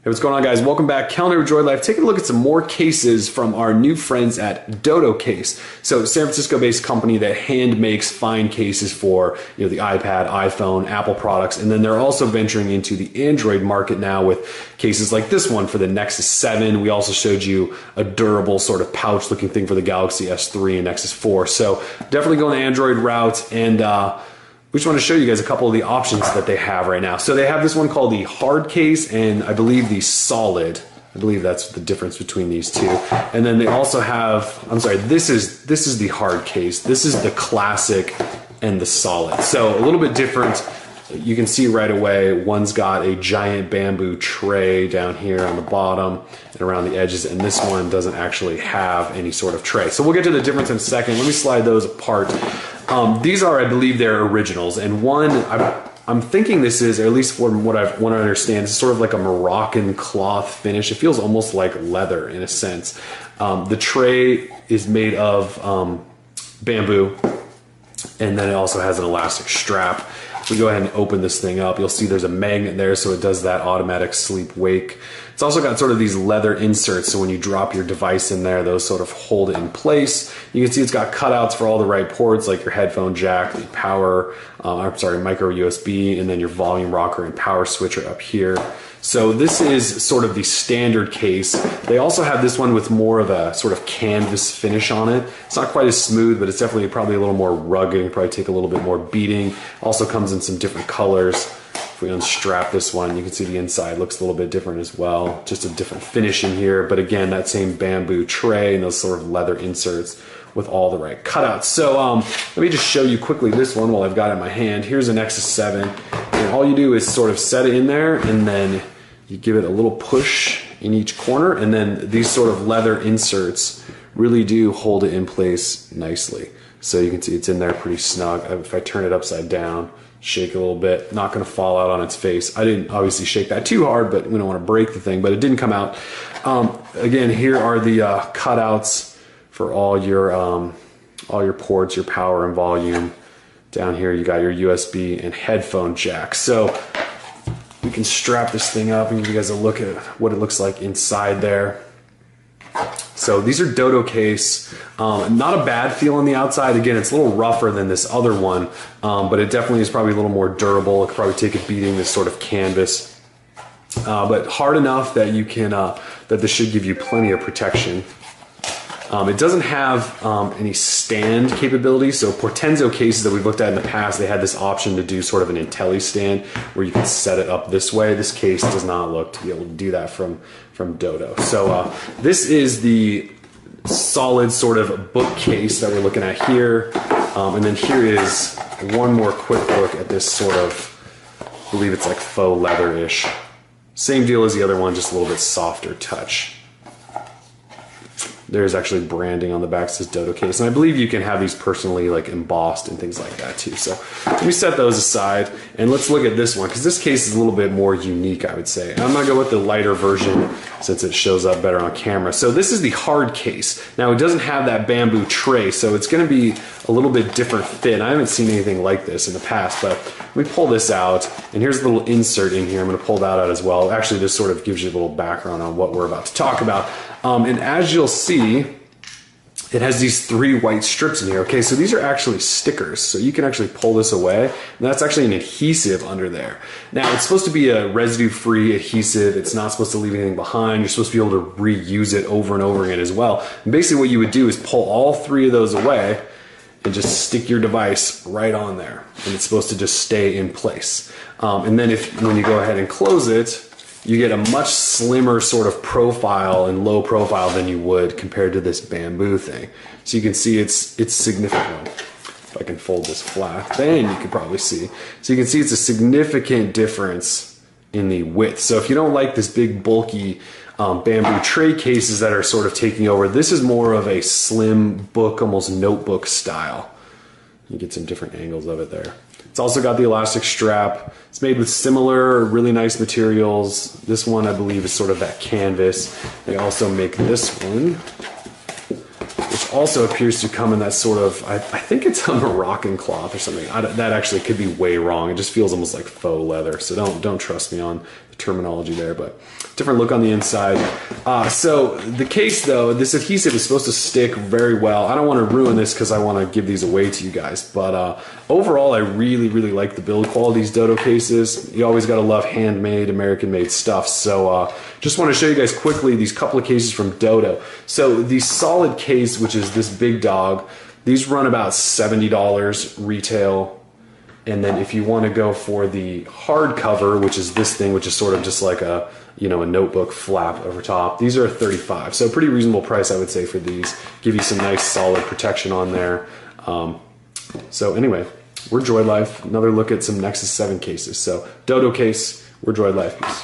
Hey, what's going on, guys? Welcome back. Calendar with Joy Life. Taking a look at some more cases from our new friends at Dodo Case. So, San Francisco-based company that hand makes fine cases for the iPad, iPhone, Apple products, and then they're also venturing into the Android market now with cases like this one for the Nexus 7. We also showed you a durable sort of pouch-looking thing for the Galaxy S3 and Nexus 4. So, definitely going the Android route, and we just want to show you guys a couple of the options that they have right now. So they have this one called the hard case and I believe the solid. I believe that's the difference between these two. And then they also have, I'm sorry, this is the hard case. This is the classic and the solid. So a little bit different. You can see right away, one's got a giant bamboo tray down here on the bottom and around the edges, and this one doesn't actually have any sort of tray. So we'll get to the difference in a second. Let me slide those apart. These are, I believe, they're originals, and one, I'm thinking this is, or at least from what I understand, it's sort of like a Moroccan cloth finish. It feels almost like leather in a sense. The tray is made of bamboo, and then it also has an elastic strap. If we go ahead and open this thing up, you'll see there's a magnet there, so it does that automatic sleep wake. It's also got sort of these leather inserts, so when you drop your device in there, those sort of hold it in place. You can see it's got cutouts for all the right ports, like your headphone jack, the power, micro USB, and then your volume rocker and power switcher up here. So this is sort of the standard case. They also have this one with more of a sort of canvas finish on it. It's not quite as smooth, but it's definitely probably a little more rugged and probably take a little bit more beating. Also comes in some different colors. If we unstrap this one, you can see the inside looks a little bit different as well. Just a different finish in here, but again, that same bamboo tray and those sort of leather inserts with all the right cutouts. So let me just show you quickly this one while I've got it in my hand. Here's a Nexus 7, and all you do is sort of set it in there, and then you give it a little push in each corner, and then these sort of leather inserts really do hold it in place nicely. So you can see it's in there pretty snug. If I turn it upside down, shake a little bit, not gonna fall out on its face. I didn't obviously shake that too hard, but we don't wanna break the thing, but it didn't come out. Again, here are the cutouts for all your ports, your power and volume. Down here, you got your USB and headphone jack. So we can strap this thing up and give you guys a look at what it looks like inside there. So these are Dodo Case. Not a bad feel on the outside. Again, it's a little rougher than this other one, but it definitely is probably a little more durable. It could probably take a beating, this sort of canvas, but hard enough that you can that this should give you plenty of protection. It doesn't have any stand capability. So Portenzo cases that we've looked at in the past, they had this option to do sort of an Intelli stand where you can set it up this way. This case does not look to be able to do that from Dodo. So this is the solid sort of bookcase that we're looking at here. And then here is one more quick look at this sort of, I believe it's like faux leather-ish. Same deal as the other one, just a little bit softer touch. There's actually branding on the back that says Dodo Case, and I believe you can have these personally like embossed and things like that too. So let me set those aside and let's look at this one, because this case is a little bit more unique, I would say. And I'm gonna go with the lighter version since it shows up better on camera. So this is the hard case. Now it doesn't have that bamboo tray, so it's gonna be a little bit different fit. I haven't seen anything like this in the past, but let me pull this out, and here's a little insert in here. I'm gonna pull that out as well. Actually, this sort of gives you a little background on what we're about to talk about. And as you'll see, it has these 3 white strips in here. Okay, so these are actually stickers. So you can actually pull this away, and that's actually an adhesive under there. Now, it's supposed to be a residue-free adhesive. It's not supposed to leave anything behind. You're supposed to be able to reuse it over and over again as well. And basically what you would do is pull all 3 of those away and just stick your device right on there. And it's supposed to just stay in place. And then when you go ahead and close it, you get a much slimmer sort of profile and low profile than you would compared to this bamboo thing. So you can see it's significant. If I can fold this flat, then you can probably see. So you can see it's a significant difference in the width. So if you don't like this big bulky bamboo tray cases that are sort of taking over, this is more of a slim book, almost notebook style. You get some different angles of it there. It's also got the elastic strap. It's made with similar really nice materials. This one, I believe, is sort of that canvas. They also make this one, which also appears to come in that sort of, I think it's a Moroccan cloth or something. That actually could be way wrong. It just feels almost like faux leather. So don't trust me on the terminology there, but different look on the inside. So the case though, this adhesive is supposed to stick very well. I don't want to ruin this because I want to give these away to you guys, but overall I really like the build quality of these Dodo cases. You always got to love handmade, American made stuff. So just want to show you guys quickly these couple of cases from Dodo. So the solid case, which is this big dog, these run about $70 retail. And then if you want to go for the hardcover, which is this thing, which is sort of just like a, you know, a notebook flap over top, these are $35. So pretty reasonable price, I would say, for these. Give you some nice solid protection on there. So anyway, we're Droid Life. Another look at some Nexus 7 cases. So Dodo case, we're Droid Life. Peace.